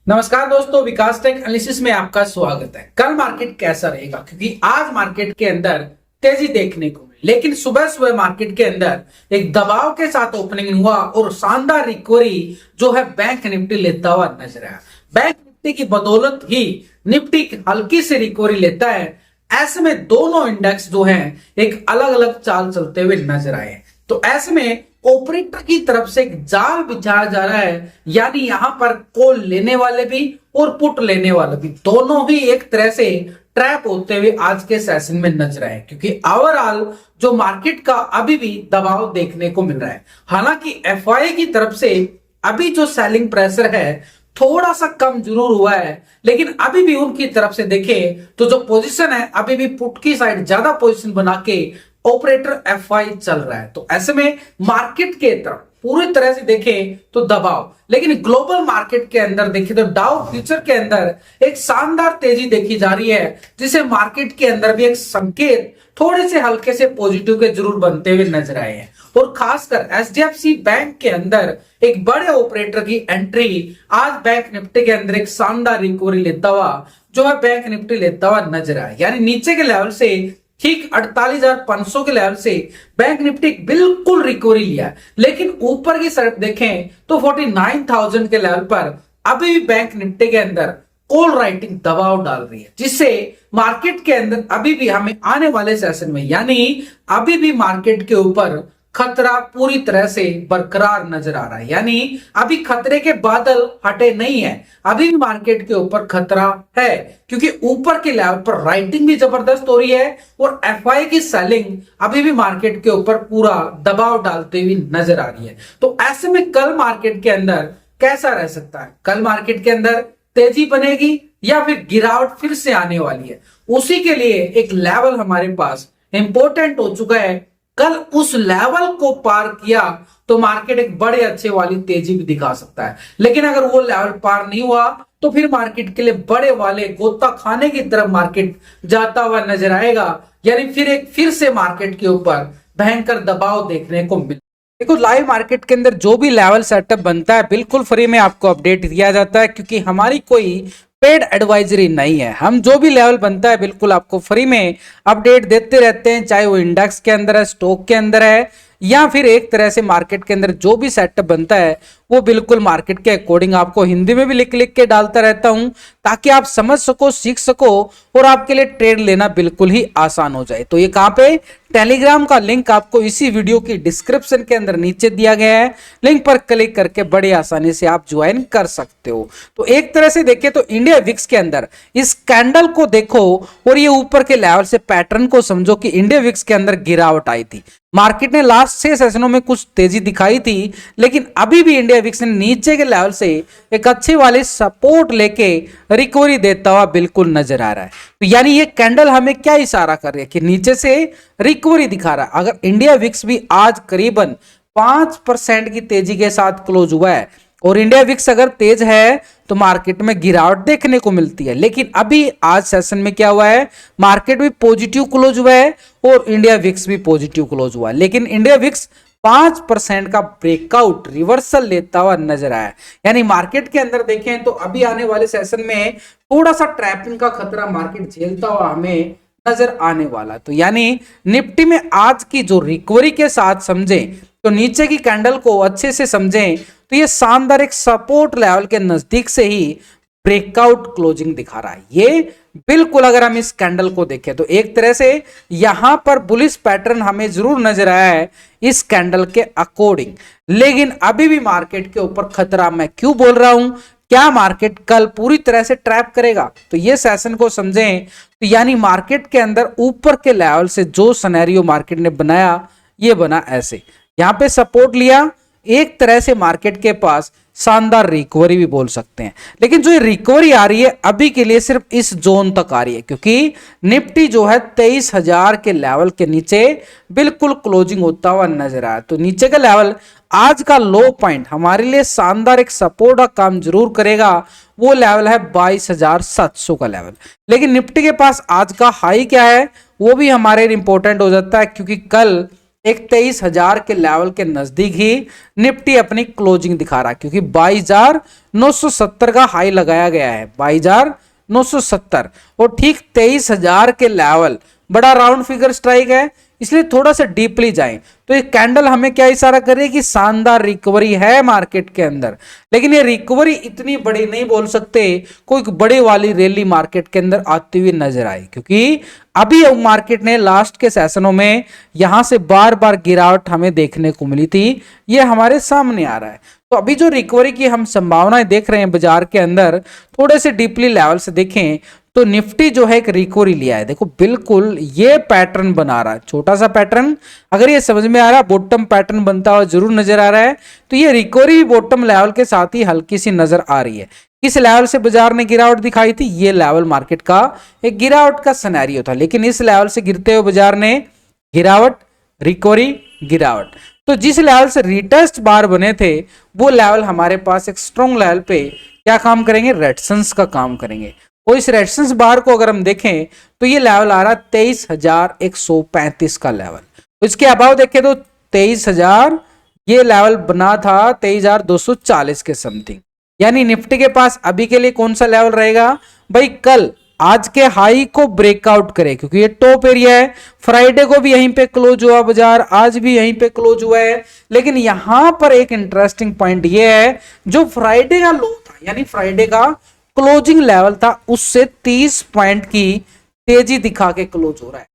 नमस्कार दोस्तों, विकास take analysis में आपका स्वागत है। कल मार्केट कैसा रहेगा, क्योंकि आज मार्केट के अंदर तेजी देखने को मिली, लेकिन सुबह सुबह मार्केट के अंदर एक दबाव के साथ ओपनिंग हुआ और शानदार रिकवरी जो है बैंक निफ्टी लेता हुआ नजर आया। बैंक निफ्टी की बदौलत ही निफ्टी हल्की से रिकवरी लेता है। ऐसे में दोनों इंडेक्स जो है एक अलग अलग चाल चलते हुए नजर आए। तो ऐसे में ऑपरेटर की तरफ से एक जाल बिछाया जा रहा है, यानी यहां पर कॉल लेने वाले भी और पुट लेने वाले भी दोनों ही एक तरह से ट्रैप होते हुए आज के सेशन में नजर आए, क्योंकि ओवरऑल जो मार्केट का अभी भी दबाव देखने को मिल रहा है। हालांकि एफआई की तरफ से अभी जो सेलिंग प्रेशर है थोड़ा सा कम जरूर हुआ है, लेकिन अभी भी उनकी तरफ से देखें तो जो पोजीशन है अभी भी पुट की साइड ज्यादा पोजीशन बना के ऑपरेटर एफआई चल रहा है। तो ऐसे में मार्केट के तरफ पूरी तरह से देखें तो दबाव, लेकिन ग्लोबल मार्केट के अंदर देखें तो डाउ फ्यूचर के अंदर एक शानदार तेजी देखी जा रही है, जिसे मार्केट के अंदर भी एक संकेत थोड़े से हल्के से पॉजिटिव के जरूर बनते हुए नजर आए हैं। और खासकर एचडीएफसी बैंक के अंदर एक बड़े ऑपरेटर की एंट्री आज बैंक निफ्टी के अंदर एक शानदार रिकवरी लेता हुआ जो है बैंक निफ्टी लेता हुआ नजर आया। यानी नीचे के लेवल से ठीक 48,500 के लेवल से बैंक निफ्टी बिल्कुल रिकवरी लिया, लेकिन ऊपर की साइड देखें तो 49,000 के लेवल पर अभी भी बैंक निफ्टी के अंदर कॉल राइटिंग दबाव डाल रही है, जिससे मार्केट के अंदर अभी भी हमें आने वाले सेशन में यानी अभी भी मार्केट के ऊपर खतरा पूरी तरह से बरकरार नजर आ रहा है। यानी अभी खतरे के बादल हटे नहीं है, अभी भी मार्केट के ऊपर खतरा है, क्योंकि ऊपर के लेवल पर राइटिंग भी जबरदस्त हो रही है और एफआई की सेलिंग अभी भी मार्केट के ऊपर पूरा दबाव डालते हुए नजर आ रही है। तो ऐसे में कल मार्केट के अंदर कैसा रह सकता है? कल मार्केट के अंदर तेजी बनेगी या फिर गिरावट फिर से आने वाली है? उसी के लिए एक लेवल हमारे पास इंपॉर्टेंट हो चुका है। कल उस लेवल को पार किया तो मार्केट एक बड़े अच्छे वाली तेजी भी दिखा सकता है, लेकिन अगर वो लेवल पार नहीं हुआ तो फिर मार्केट के लिए बड़े वाले गोता खाने की तरफ मार्केट जाता हुआ नजर आएगा। यानी फिर से मार्केट के ऊपर भयंकर दबाव देखने को मिले। देखो, लाइव मार्केट के अंदर जो भी लेवल सेटअप बनता है बिल्कुल फ्री में आपको अपडेट दिया जाता है, क्योंकि हमारी कोई पेड एडवाइजरी नहीं है। हम जो भी लेवल बनता है बिल्कुल आपको फ्री में अपडेट देते रहते हैं, चाहे वो इंडेक्स के अंदर है, स्टॉक के अंदर है, या फिर एक तरह से मार्केट के अंदर जो भी सेटअप बनता है वो बिल्कुल मार्केट के अकॉर्डिंग आपको हिंदी में भी लिख लिख के डालता रहता हूं, ताकि आप समझ सको, सीख सको और आपके लिए ट्रेड लेना बिल्कुल ही आसान हो जाए। तो ये कहां पे? टेलीग्राम का लिंक आपको इसी वीडियो की डिस्क्रिप्शन के अंदर नीचे दिया गया है, लिंक पर क्लिक करके बड़ी आसानी से आप ज्वाइन कर सकते हो। तो एक तरह से देखें तो इंडिया विक्स के अंदर इस कैंडल को देखो और ये ऊपर के लेवल से पैटर्न को समझो कि इंडिया विक्स के अंदर गिरावट आई थी। मार्केट ने लास्ट 6 सेशनों में कुछ तेजी दिखाई थी, लेकिन अभी भी इंडिया विक्स ने नीचे के लेवल से एक अच्छे वाले सपोर्ट लेके रिकवरी देता हुआ बिल्कुल नजर आ रहा है। तो यानी ये कैंडल हमें क्या इशारा कर रही है कि नीचे से रिकवरी दिखा रहा है। अगर इंडिया विक्स भी आज करीबन 5% की तेजी के साथ क्लोज हुआ है और इंडिया विक्स अगर तेज है तो मार्केट में गिरावट देखने को मिलती है, लेकिन अभी आज सेशन में क्या हुआ है? मार्केट भी पॉजिटिव क्लोज हुआ है और इंडिया विक्स भी पॉजिटिव क्लोज हुआ है, लेकिन इंडिया विक्स 5% का ब्रेकआउट रिवर्सल लेता हुआ नजर आया। यानी मार्केट के अंदर देखें तो अभी आने वाले सेशन में थोड़ा सा ट्रैपिंग का खतरा मार्केट झेलता हुआ हमें नजर आने वाला। तो यानी निफ्टी में आज की जो रिकवरी के साथ समझें तो नीचे की कैंडल को अच्छे से समझें तो ये शानदार एक सपोर्ट लेवल के नजदीक से ही ब्रेकआउट क्लोजिंग दिखा रहा है। ये बिल्कुल अगर हम इस कैंडल को देखें तो एक तरह से यहां पर बुलिश पैटर्न हमें जरूर नजर आया है इस कैंडल के अकॉर्डिंग, लेकिन अभी भी मार्केट के ऊपर खतरा। मैं क्यों बोल रहा हूं? क्या मार्केट कल पूरी तरह से ट्रैप करेगा? तो ये सेशन को समझें तो यानी मार्केट के अंदर ऊपर के लेवल से जो सिनेरियो मार्केट ने बनाया ये बना ऐसे, यहां पे सपोर्ट लिया, एक तरह से मार्केट के पास शानदार रिकवरी भी बोल सकते हैं, लेकिन जो रिकवरी आ रही है अभी के लिए सिर्फ इस जोन तक आ रही है, क्योंकि निफ्टी जो है 23,000 के लेवल के नीचे बिल्कुल क्लोजिंग होता हुआ नजर आया। तो नीचे का लेवल आज का लो पॉइंट हमारे लिए शानदार एक सपोर्ट का काम जरूर करेगा, वो लेवल है 22,700 का लेवल। लेकिन निफ्टी के पास आज का हाई क्या है वो भी हमारे इंपॉर्टेंट हो जाता है, क्योंकि कल एक 23,000 के लेवल के नजदीक ही निफ्टी अपनी क्लोजिंग दिखा रहा है, क्योंकि 22,970 का हाई लगाया गया है, 22,970, और ठीक 23,000 के लेवल बड़ा राउंड फिगर स्ट्राइक है, इसलिए थोड़ा सा डीपली जाएं तो ये कैंडल हमें क्या इशारा कर रही है कि शानदार रिकवरी है मार्केट के अंदर। लेकिन ये रिकवरी इतनी बड़ी नहीं बोल सकते, कोई बड़ी वाली रैली मार्केट के अंदर आती हुई नजर आई, क्योंकि अभी मार्केट ने लास्ट के सेशनों में यहां से बार बार गिरावट हमें देखने को मिली थी, ये हमारे सामने आ रहा है। तो अभी जो रिकवरी की हम संभावनाएं देख रहे हैं बाजार के अंदर, थोड़े से डीपली लेवल से देखें तो निफ्टी जो है एक रिकवरी लिया है। देखो बिल्कुल ये पैटर्न बना रहा है, छोटा सा पैटर्न, अगर ये समझ में आ रहा है बॉटम पैटर्न बनता हुआ जरूर नजर आ रहा है, तो ये रिकवरी भी बॉटम लेवल के साथ ही हल्की सी नजर आ रही है। किस लेवल से बाजार ने गिरावट दिखाई थी, ये लेवल मार्केट का एक गिरावट का सिनेरियो था, लेकिन इस लेवल से गिरते हुए बाजार ने गिरावट, रिकवरी, गिरावट, तो जिस लेवल से रिटेस्ट बार बने थे वो लेवल हमारे पास एक स्ट्रॉन्ग लेवल पे क्या काम करेंगे, रेजिस्टेंस का काम करेंगे। और इस रेजिस्टेंस बार को अगर हम देखें तो ये लेवल आ रहा 23,135 का लेवल। तो इसके अभाव देखें तो 23,000 ये लेवल बना था 23,240 के समथिंग, यानी निफ्टी के पास अभी के लिए कौन सा लेवल रहेगा भाई, कल आज के हाई को ब्रेकआउट करे, क्योंकि ये टॉप एरिया है। फ्राइडे को भी यहीं पे क्लोज हुआ बाजार, आज भी यहीं पे क्लोज हुआ है, लेकिन यहां पर एक इंटरेस्टिंग पॉइंट ये है, जो फ्राइडे का लो था यानी फ्राइडे का क्लोजिंग लेवल था उससे 30 पॉइंट की तेजी दिखा के क्लोज हो रहा है।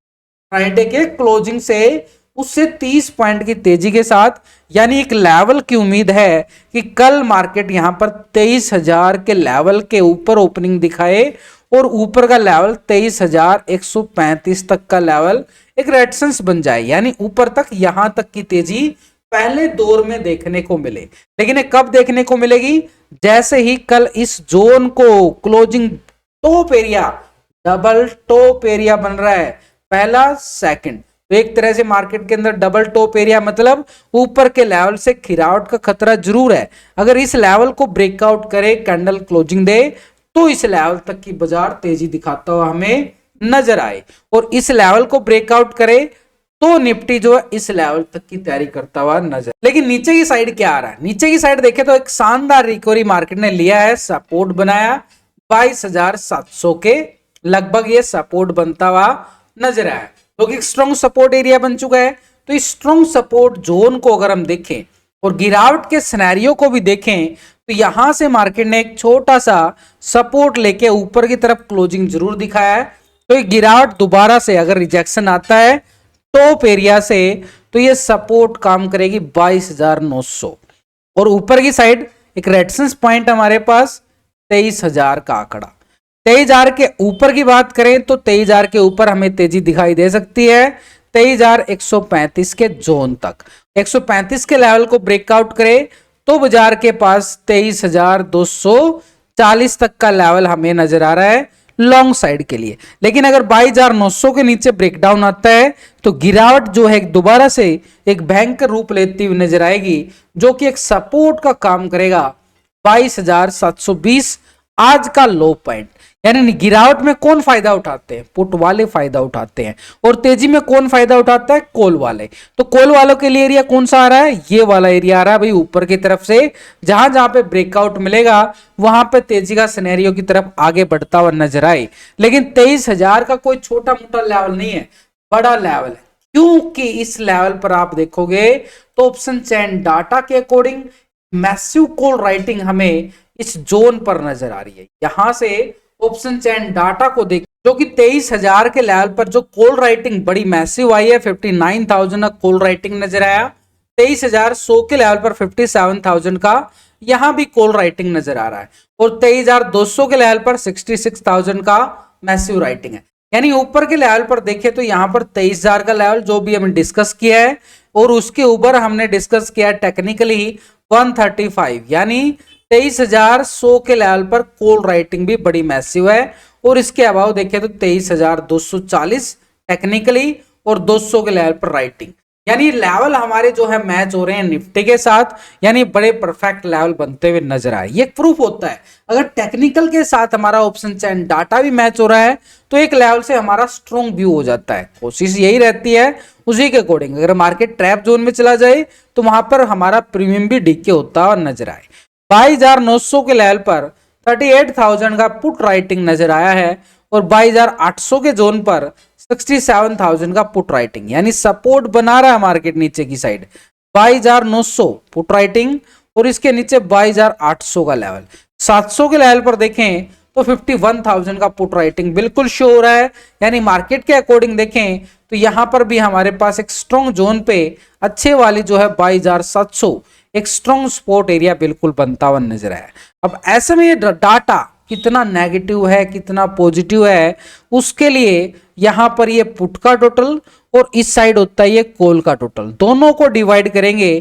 फ्राइडे के क्लोजिंग से उससे 30 पॉइंट की तेजी के साथ, यानी एक लेवल की उम्मीद है कि कल मार्केट यहां पर 23,000 के लेवल के ऊपर ओपनिंग दिखाए, और ऊपर का लेवल 23,135 तक का लेवल एक रेजिस्टेंस बन जाए, यानी ऊपर तक यहां तक की तेजी पहले दौर में देखने को मिले। लेकिन ये कब देखने को मिलेगी, जैसे ही कल इस जोन को closing top area, double top area बन रहा है, पहला सेकंड, तो एक तरह से मार्केट के अंदर डबल टॉप एरिया मतलब ऊपर के लेवल से गिरावट का खतरा जरूर है। अगर इस लेवल को ब्रेकआउट करे, कैंडल क्लोजिंग दे, तो इस लेवल तक की बाजार तेजी दिखाता हुआ हमें नजर आए, और इस लेवल को ब्रेकआउट करे तो निफ्टी जो है इस लेवल तक की तैयारी करता हुआ नजर। लेकिन नीचे की साइड क्या आ रहा है, नीचे की साइड देखे तो एक शानदार रिकवरी मार्केट ने लिया है, सपोर्ट बनाया 22,700 के लगभग, ये सपोर्ट बनता हुआ नजर आया, तो एक स्ट्रॉन्ग सपोर्ट एरिया बन चुका है। तो इस स्ट्रॉन्ग सपोर्ट जोन को अगर हम देखें और गिरावट के सिनेरियो को भी देखें, तो यहां से मार्केट ने एक छोटा सा सपोर्ट लेके ऊपर की तरफ क्लोजिंग जरूर दिखाया है। तो ये गिरावट दोबारा से अगर रिजेक्शन आता है टॉप एरिया से, तो ये सपोर्ट काम करेगी 22,900, और ऊपर की साइड एक रेजिस्टेंस पॉइंट हमारे पास 23,000 का आंकड़ा। 23,000 के ऊपर की बात करें तो 23,000 के ऊपर हमें तेजी दिखाई दे सकती है 23,135 के जोन तक। 135 के लेवल को ब्रेकआउट करे तो बाजार के पास 23,240 तक का लेवल हमें नजर आ रहा है लॉन्ग साइड के लिए। लेकिन अगर 22,900 के नीचे ब्रेकडाउन आता है तो गिरावट जो है दोबारा से एक भयंकर रूप लेती हुई नजर आएगी, जो कि एक सपोर्ट का काम करेगा 22,720 आज का लो पॉइंट। यानी गिरावट में कौन फायदा उठाते हैं, पुट वाले फायदा उठाते हैं, और तेजी में कौन फायदा उठाता है, कॉल वाले। तो कॉल वालों के लिए एरिया कौन सा आ रहा है, ये वाला एरिया आ रहा है भाई ऊपर की तरफ से, जहां जहां पे ब्रेकआउट मिलेगा वहां पे तेजी का सिनेरियो की तरफ आगे बढ़ता हुआ नजर आए। लेकिन 23,000 का कोई छोटा मोटा लेवल नहीं है, बड़ा लेवल है, क्योंकि इस लेवल पर आप देखोगे तो ऑप्शन चेन डाटा के अकॉर्डिंग मैसिव कॉल राइटिंग हमें इस जोन पर नजर आ रही है। यहां से ऑप्शन चेन डाटा को देख, जो कि 23,000 के लेवल पर जो कॉल राइटिंग बड़ी मैसिव आई है, 59,000 का कॉल राइटिंग नजर आया। 23,100 के लेवल पर 57,000 का यहां भी कॉल राइटिंग नजर आ रहा है, और 23,200 के लेवल पर 66,000 का मैसिव राइटिंग है। यानी ऊपर के लेवल पर देखें तो यहां पर 23,000 का लेवल जो भी हमने डिस्कस किया है, और उसके ऊपर हमने डिस्कस किया टेक्निकली 135, यानी 23,100 के लेवल पर कॉल राइटिंग भी बड़ी मैसिव है। और इसके अभाव देखें तो 23,240 टेक्निकली और 200 के लेवल पर राइटिंग। यानी लेवल हमारे जो है मैच हो रहे हैं निफ्टी के साथ, यानी बड़े परफेक्ट लेवल बनते हुए नजर आए। ये एक प्रूफ होता है अगर टेक्निकल के साथ हमारा ऑप्शन चैन डाटा भी मैच हो रहा है तो एक लेवल से हमारा स्ट्रॉन्ग व्यू हो जाता है। कोशिश यही रहती है उसी के अकॉर्डिंग अगर मार्केट ट्रैप जोन में चला जाए तो वहां पर हमारा प्रीमियम भी डीके होता हुआ नजर आए। 22,900 के लेवल पर 38,000 का पुट राइटिंग नजर आया है और 22,800 के जोन पर 67,000 का पुट राइटिंग, यानी सपोर्ट बना रहा है मार्केट नीचे की साइड। 22,900 पुट राइटिंग और इसके नीचे 22,800 का लेवल। 700 के लेवल पर देखें तो 51,000 का पुट राइटिंग बिल्कुल शो हो रहा है, यानी मार्केट के अकॉर्डिंग देखें तो यहां पर भी हमारे पास एक स्ट्रॉन्ग जोन पे अच्छे वाली जो है 22,700 एक स्ट्रॉन्ग सपोर्ट एरिया बिल्कुल बनता हुआ नजर आया। अब ऐसे में ये डाटा कितना नेगेटिव है कितना पॉजिटिव है उसके लिए यहां पर ये पुट का टोटल और इस साइड होता है ये कॉल का टोटल, दोनों को डिवाइड करेंगे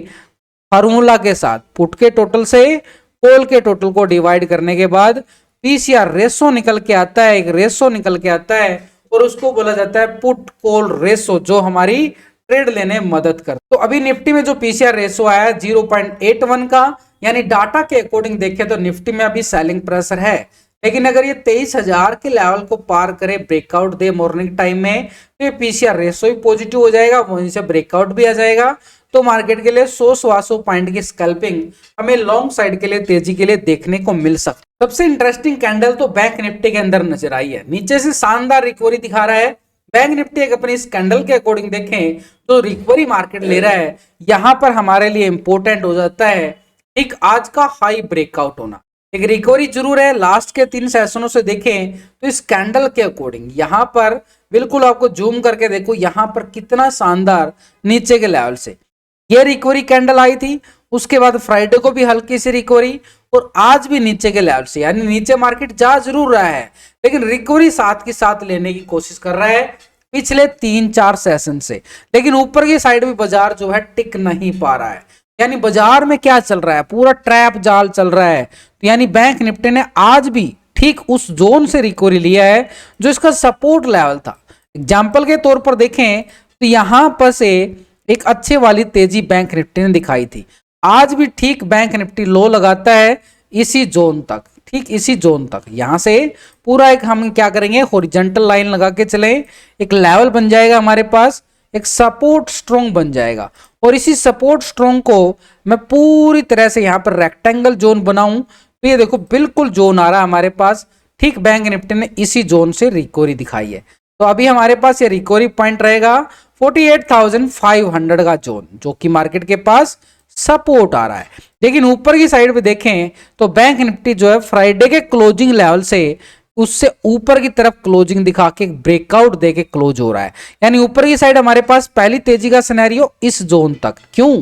फार्मूला के साथ। पुट के टोटल से कॉल के टोटल को डिवाइड करने के बाद पीसीआर रेशो निकल के आता है, एक रेशो निकल के आता है और उसको बोला जाता है पुट कॉल रेशो, जो हमारी ट्रेड लेने में मदद कर। तो अभी निफ्टी में जो पीसीआर रेशो आया है 0.81 का, यानी डाटा के अकॉर्डिंग देखें तो निफ्टी में अभी सेलिंग प्रेशर है, लेकिन अगर ये 23,000 के लेवल को पार करे ब्रेकआउट दे मॉर्निंग टाइम में तो ये पीसीआर रेशो भी पॉजिटिव हो जाएगा, वहीं से ब्रेकआउट भी आ जाएगा तो मार्केट के लिए 100-125 पॉइंट की स्कैल्पिंग हमें लॉन्ग साइड के लिए तेजी के लिए देखने को मिल सकती है। सबसे इंटरेस्टिंग कैंडल तो बैंक निफ्टी के अंदर नजर आई है, नीचे से शानदार रिकवरी दिखा रहा है बैंक निफ्टी। एक अपनी इस कैंडल के अकॉर्डिंग देखें तो रिकवरी मार्केट ले रहा है, यहां पर हमारे लिए इंपॉर्टेंट हो जाता है एक आज का हाई ब्रेकआउट होना। एक रिकवरी जरूर है, लास्ट के 3 सेशनों से देखें तो इस कैंडल के अकॉर्डिंग यहां पर बिल्कुल आपको जूम करके देखो यहां पर कितना शानदार नीचे के लेवल से ये रिकवरी कैंडल आई थी। उसके बाद फ्राइडे को भी हल्की सी रिकवरी और आज भी नीचे के लेवल से, यानी नीचे मार्केट जा जरूर रहा है लेकिन रिकवरी साथ के साथ लेने की कोशिश कर रहा है पिछले 3-4 सेशन से, लेकिन ऊपर की साइड में बाजार जो है टिक नहीं पा रहा है। यानी बाजार में क्या चल रहा है, पूरा ट्रैप जाल चल रहा है। तो यानी बैंक निफ्टी ने आज भी ठीक उस जोन से रिकवरी लिया है जो इसका सपोर्ट लेवल था। एग्जाम्पल के तौर पर देखें तो यहां पर से एक अच्छे वाली तेजी बैंक निफ्टी ने दिखाई थी, आज भी ठीक बैंक निफ्टी लो लगाता है इसी जोन तक, ठीक इसी जोन तक। यहां से पूरा एक हम क्या करेंगे हॉरिजॉन्टल लाइन लगा के चले, एक लेवल बन जाएगा हमारे पास, एक सपोर्ट स्ट्रॉन्ग बन जाएगा और इसी सपोर्ट स्ट्रॉन्ग को मैं पूरी तरह से यहां पर रेक्टेंगल जोन बनाऊं तो ये देखो बिल्कुल जोन आ रहा है हमारे पास, ठीक बैंक निफ्टी ने इसी जोन से रिकवरी दिखाई है। तो अभी हमारे पास ये रिकवरी पॉइंट रहेगा 48,500 का जोन, जो कि मार्केट के पास सपोर्ट आ रहा है। लेकिन ऊपर की साइड पे देखें तो बैंक निफ्टी जो है फ्राइडे के क्लोजिंग लेवल से उससे ऊपर की तरफ क्लोजिंग दिखा के ब्रेकआउट दे के क्लोज हो रहा है, यानी ऊपर की साइड हमारे पास पहली तेजी का सिनेरियो इस जोन तक। क्यों,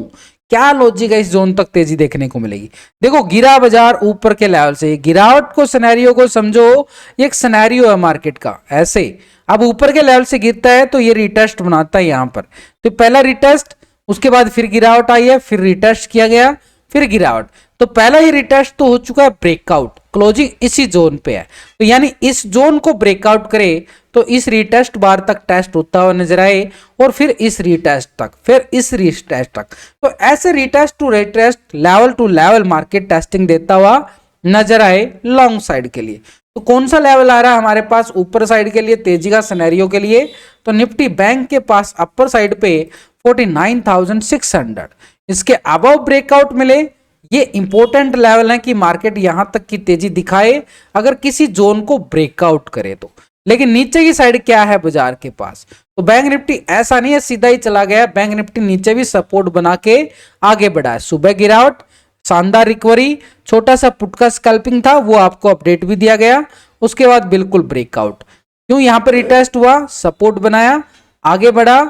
क्या लॉजिक है इस जोन तक तेजी देखने को मिलेगी? देखो गिरा बाजार ऊपर के लेवल से, गिरावट को सिनेरियो को समझो एक सिनेरियो है मार्केट का ऐसे। अब ऊपर के लेवल से गिरता है तो ये रिटेस्ट बनाता है यहां पर, तो पहला रिटेस्ट, उसके बाद फिर गिरावट आई है, फिर रिटेस्ट किया गया, फिर गिरावट। तो पहला ही रिटेस्ट तो हो चुका है ब्रेकआउट, क्लोजिंग इसी जोन पे है। तो यानी इस जोन को ब्रेकआउट करे तो इस रिटेस्ट बार तक टेस्ट होता हुआ नजर आए और फिर इस रिटेस्ट तक, फिर इस रिटेस्ट तक। तो ऐसे retest to retest, level to level market testing देता हुआ नजर आए लॉन्ग साइड के लिए। तो कौन सा लेवल आ रहा है हमारे पास ऊपर साइड के लिए तेजी का सिनेरियो के लिए? तो निफ्टी बैंक के पास अपर साइड पे 49,600, इसके अबव ब्रेकआउट मिले, ये इंपॉर्टेंट लेवल है कि मार्केट यहां तक की तेजी दिखाए अगर किसी जोन को ब्रेकआउट करे तो। लेकिन नीचे की साइड क्या है बाजार के पास? तो बैंक निफ्टी ऐसा नहीं है सीधा ही चला गया, बैंक निफ्टी नीचे भी सपोर्ट बना के आगे बढ़ा है। सुबह गिरावट, शानदार रिकवरी, छोटा सा पुट का स्कैल्पिंग था वो आपको अपडेट भी दिया गया, उसके बाद बिल्कुल ब्रेकआउट। क्यों, यहां पर रिटेस्ट हुआ, सपोर्ट बनाया, आगे बढ़ा,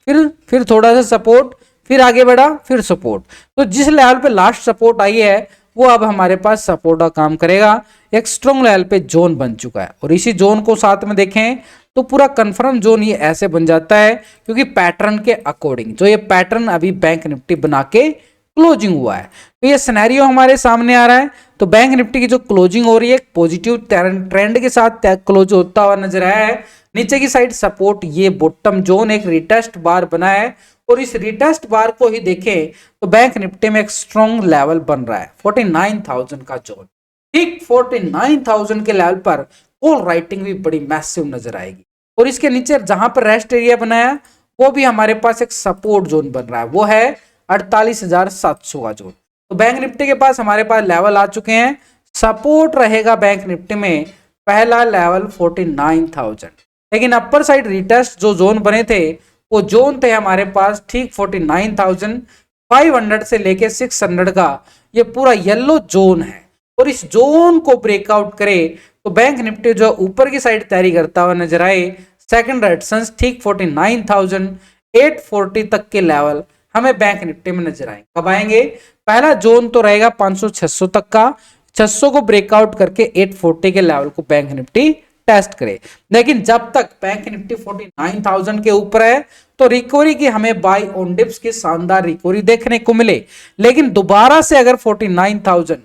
फिर थोड़ा सा सपोर्ट, फिर आगे बढ़ा, फिर सपोर्ट। तो जिस लेवल पे लास्ट सपोर्ट आई है वो अब हमारे पास सपोर्ट का काम करेगा, एक स्ट्रॉन्ग लेवल पे जोन बन चुका है। और इसी जोन को साथ में देखें तो पूरा कंफर्म जोन ये ऐसे बन जाता है क्योंकि पैटर्न के अकॉर्डिंग जो ये पैटर्न अभी बैंक निफ्टी बना के क्लोजिंग हुआ है। तो ये सिनेरियो हमारे सामने आ रहा है। तो बैंक निफ्टी की जो क्लोजिंग हो रही है पॉजिटिव ट्रेंड के साथ क्लोज होता हुआ नजर आया है। नीचे की साइड सपोर्ट, ये बॉटम जोन एक रिटेस्ट बार बना है और इस रिटेस्ट बार को ही देखें तो बैंक निफ्टी में एक स्ट्रॉन्ग लेवल बन रहा है 49,000 का जोन। ठीक 49,000 के लेवल पर कॉल राइटिंग भी बड़ी मैसिव नजर आएगी। और इसके नीचे जहां पर रेस्ट एरिया बनाया वो भी हमारे पास एक सपोर्ट जोन बन रहा है, वो है 48,700 का जोन। तो बैंक निफ्टी के पास हमारे पास लेवल आ चुके हैं। सपोर्ट रहेगा बैंक निफ्टी में पहला लेवल 49,000, लेकिन अपर साइड रिटेस्ट जो जोन बने थे वो जोन थे हमारे पास ठीक 49,500 से लेके 600 का ये पूरा येलो जोन है। और इस जोन को ब्रेकआउट करे तो बैंक निफ्टी जो ऊपर की साइड तैयारी करता हुआ नजर आए। सेकंड रेजिस्टेंस ठीक 49,840 तक के लेवल हमें बैंक निफ्टी में नजर आएंगे। कब आएंगे? पहला जोन तो रहेगा 500-600 तक का, 600 को ब्रेकआउट करके 840 के लेवल को बैंक निफ्टी टेस्ट करे। लेकिन जब तक बैंक निफ्टी 49,000 के ऊपर है तो रिकवरी की हमें बाय ऑन डिप्स की शानदार रिकवरी देखने को मिले। लेकिन दोबारा से अगर 49,000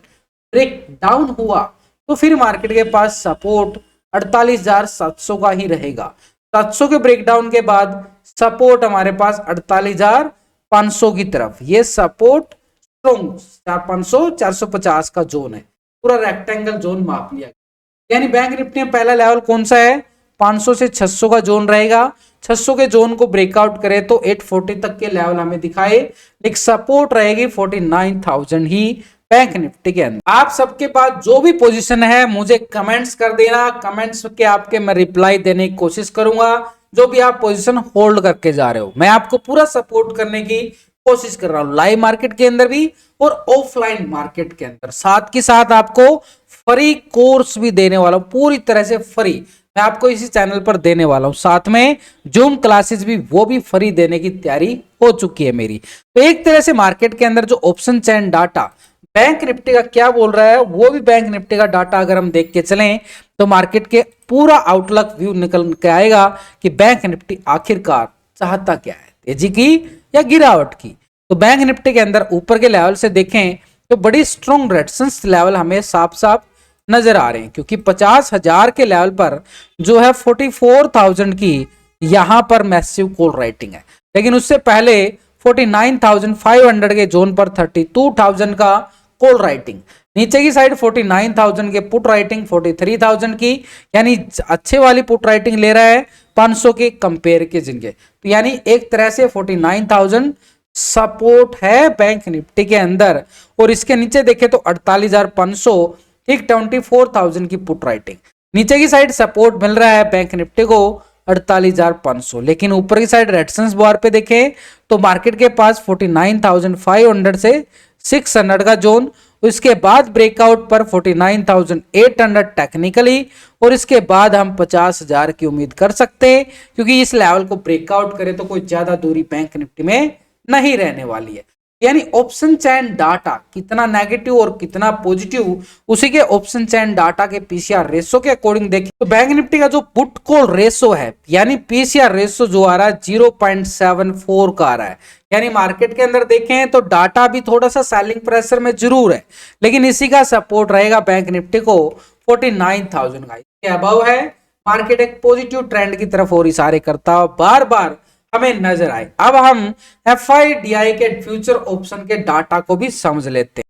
ब्रेक डाउन हुआ तो फिर मार्केट के पास सपोर्ट 48,700 का ही रहेगा। 700 के ब्रेकडाउन के बाद सपोर्ट हमारे पास 48,500 की तरफ, ये सपोर्ट स्ट्रॉन्ग 500 450 का जोन है, पूरा रेक्टेंगल जोन माप लिया। यानी बैंक निफ्टी में पहला लेवल कौन सा है? 500 से 600 का जोन रहेगा। 600 के जोन को ब्रेकआउट करे तो 840 तक के लेवल हमें दिखाए, लेकिन सपोर्ट रहेगी 49,000 ही बैंक निफ्टी के अंदर। आप सबके पास जो भी पोजीशन है मुझे कमेंट्स कर देना, कमेंट्स के आपके मैं रिप्लाई देने की कोशिश करूंगा। जो भी आप पोजीशन होल्ड करके जा रहे हो मैं आपको पूरा सपोर्ट करने की कोशिश कर रहा हूं, लाइव मार्केट के अंदर भी और ऑफलाइन मार्केट के अंदर। साथ के साथ आपको फ्री कोर्स भी देने वाला हूं, पूरी तरह से फ्री मैं आपको इसी चैनल पर देने वाला हूं। साथ में जूम क्लासेस भी वो भी फ्री देने की तैयारी हो चुकी है मेरी। तो एक तरह से मार्केट के अंदर जो ऑप्शन चैन डाटा बैंक निफ्टी का क्या बोल रहा है, वो भी बैंक निफ्टी का डाटा अगर हम देख के चलें तो मार्केट के पूरा आउटलुक व्यू निकल के आएगा कि बैंक निफ्टी आखिरकार चाहता क्या है, तेजी की या गिरावट की। तो बैंक निफ्टी के अंदर ऊपर के लेवल से देखें तो बड़ी स्ट्रॉन्ग रेजिस्टेंस लेवल हमें साफ साफ नजर आ रहे हैं, क्योंकि 50,000 के लेवल पर जो है 44,000 की यहां पर मैसिव कॉल राइटिंग है। लेकिन उससे पहले 49,500 के जोन पर 32,000 का कॉल राइटिंग, नीचे की साइड 49,000 के पुट राइटिंग 43,000 की, यानी अच्छे वाली पुट राइटिंग ले रहा है 500 के कंपेयर के जिनके। तो यानी एक तरह से 49,000 सपोर्ट है बैंक निफ्टी के अंदर। और इसके नीचे देखें तो 48,500 ठीक 24,000 की पुट राइटिंग, नीचे की साइड सपोर्ट मिल रहा है बैंक निफ्टी को 48,500। लेकिन ऊपर की साइड रेजिस्टेंस बार पे देखें तो मार्केट के पास 49,500 से 600 का जोन, उसके बाद ब्रेकआउट पर 49,800 टेक्निकली, और इसके बाद हम 50,000 की उम्मीद कर सकते हैं, क्योंकि इस लेवल को ब्रेकआउट करे तो कोई ज्यादा दूरी बैंक निफ्टी में नहीं रहने वाली है। यानी ऑप्शन चैन डाटा कितना नेगेटिव और कितना पॉजिटिव, उसी के ऑप्शन चैन डाटा के पीसीआर रेशो के अकॉर्डिंग देखें तो बैंक निफ्टी का जो पुट कॉल रेशो है यानी पीसीआर रेशो जो आ रहा है 0.74 का आ रहा है। यानी मार्केट के अंदर देखें तो डाटा भी थोड़ा सा सेलिंग प्रेशर में जरूर है, लेकिन इसी का सपोर्ट रहेगा बैंक निफ्टी को 49,000 का। इसके अबव है मार्केट एक पॉजिटिव ट्रेंड की तरफ और इशारे करता हुआ बार बार हमें नजर आए। अब हम FIDI के फ्यूचर ऑप्शन के डाटा को भी समझ लेते हैं।